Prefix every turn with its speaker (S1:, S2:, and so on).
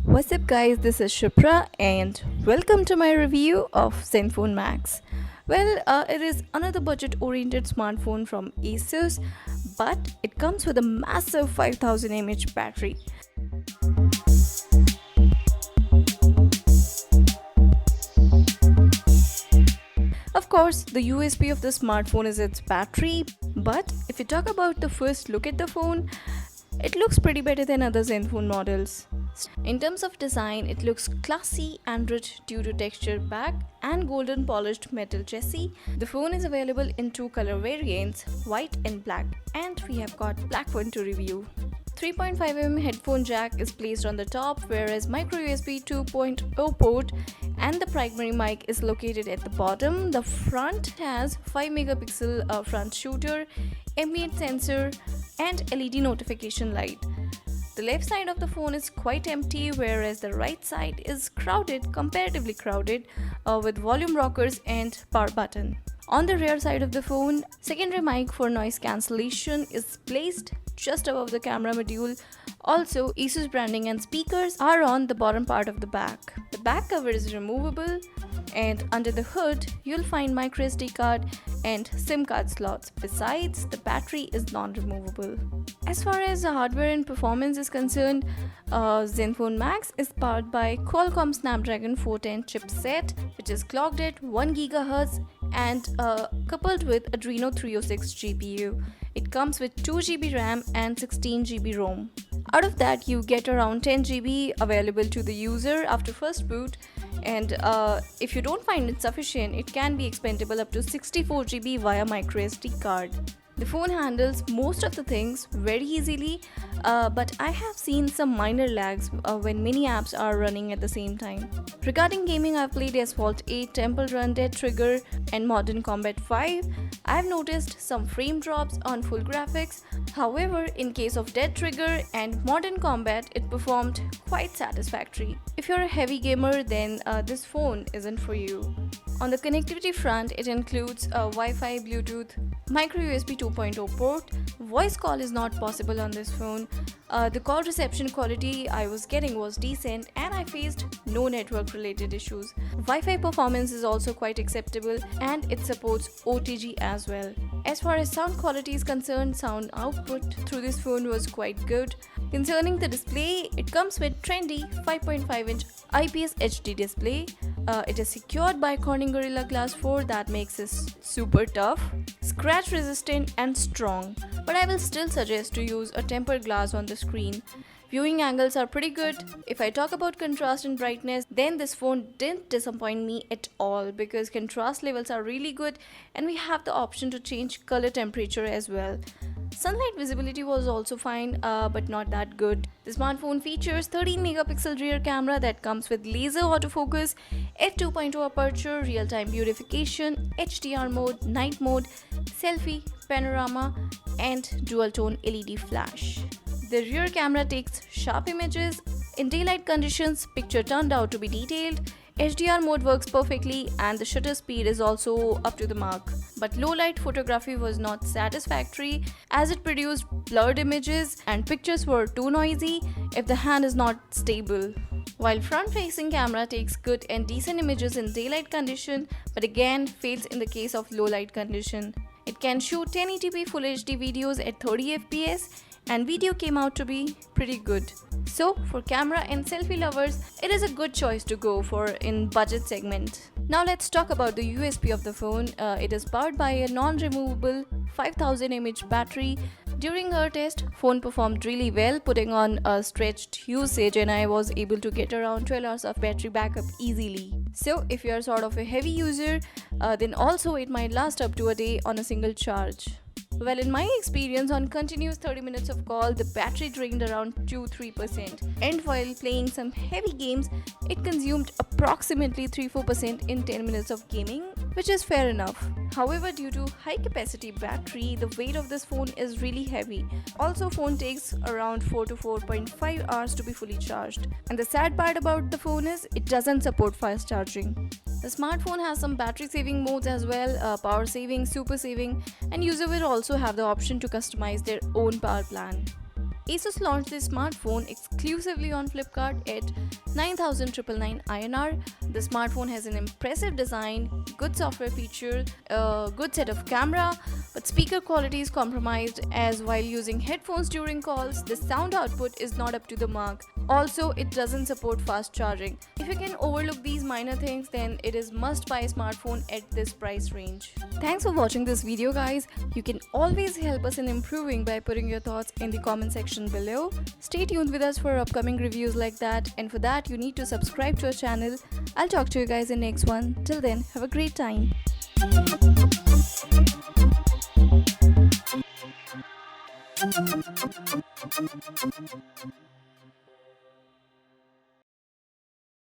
S1: What's up guys, this is Shipra and welcome to my review of Zenfone Max. It is another budget oriented smartphone from Asus, but it comes with a massive 5000 mAh battery. Of course, the USP of the smartphone is its battery, but if you talk about the first look at the phone, it looks pretty better than other Zenfone models. In terms of design, it looks classy and rich due to textured back and golden polished metal chassis. The phone is available in two color variants, white and black, and we have got black one to review. 3.5mm headphone jack is placed on the top, whereas micro USB 2.0 port and the primary mic is located at the bottom. The front has 5 megapixel front shooter, ambient sensor and LED notification light. The left side of the phone is quite empty, whereas the right side is crowded, comparatively crowded, with volume rockers and power button. On the rear side of the phone, secondary mic for noise cancellation is placed just above the camera module. Also, Asus branding and speakers are on the bottom part of the back. The back cover is removable, and under the hood, you'll find microSD card and SIM card slots. Besides, the battery is non-removable. As far as the hardware and performance is concerned, Zenfone Max is powered by Qualcomm Snapdragon 410 chipset, which is clocked at 1 GHz and coupled with Adreno 306 GPU. It comes with 2 GB RAM and 16 GB ROM. Out of that, you get around 10 GB available to the user after first boot, and if you don't find it sufficient, it can be expandable up to 64 GB via microSD card. The phone handles most of the things very easily, but I have seen some minor lags when many apps are running at the same time. Regarding gaming, I've played Asphalt 8, Temple Run, Dead Trigger and Modern Combat 5. I've noticed some frame drops on full graphics. However, in case of Dead Trigger and Modern Combat, it performed quite satisfactory. If you're a heavy gamer, then this phone isn't for you. On the connectivity front, it includes a Wi-Fi, Bluetooth, micro USB 2.0 port. Voice call is not possible on this phone. The call reception quality I was getting was decent and I faced no network related issues. Wi-Fi performance is also quite acceptable and it supports OTG as well. As far as sound quality is concerned, sound output through this phone was quite good. Concerning the display, it comes with trendy 5.5-inch IPS HD display. It is secured by Corning Gorilla Glass 4 that makes it super tough, scratch resistant and strong, but I will still suggest to use a tempered glass on the screen. Viewing angles are pretty good. If I talk about contrast and brightness, then this phone didn't disappoint me at all because contrast levels are really good and we have the option to change color temperature as well. Sunlight visibility was also fine, but not that good. The smartphone features 13 megapixel rear camera that comes with laser autofocus, f2.0 aperture, real-time beautification, HDR mode, night mode, selfie, panorama, and dual-tone LED flash. The rear camera takes sharp images. In daylight conditions, picture turned out to be detailed. HDR mode works perfectly and the shutter speed is also up to the mark. But low light photography was not satisfactory as it produced blurred images and pictures were too noisy if the hand is not stable. While front-facing camera takes good and decent images in daylight condition, but again fails in the case of low light condition. It can shoot 1080p Full HD videos at 30 fps and video came out to be pretty good. So for camera and selfie lovers, it is a good choice to go for in budget segment. Now let's talk about the USP of the phone. It is powered by a non-removable 5000 mAh battery. During our test, phone performed really well, putting on a stretched usage, and I was able to get around 12 hours of battery backup easily. So if you are sort of a heavy user, then also it might last up to a day on a single charge. Well, in my experience, on continuous 30 minutes of call, the battery drained around 2-3%. And while playing some heavy games, it consumed approximately 3-4% in 10 minutes of gaming. which is fair enough. However, due to high capacity battery, the weight of this phone is really heavy. Also, phone takes around 4 to 4.5 hours to be fully charged. And the sad part about the phone is it doesn't support fast charging. The smartphone has some battery saving modes as well, power saving, super saving, and user will also have the option to customize their own power plan. Asus launched this smartphone exclusively on Flipkart at 9,999 INR. The smartphone has an impressive design, good software feature, a good set of camera, but speaker quality is compromised as while using headphones during calls, the sound output is not up to the mark. Also, it doesn't support fast charging. If you can overlook these minor things, then it is must-buy smartphone at this price range. Thanks for watching this video, guys. You can always help us in improving by putting your thoughts in the comment section below. Stay tuned with us for upcoming reviews like that, and for that you need to subscribe to our channel. I'll talk to you guys in next one. Till then, have a great time.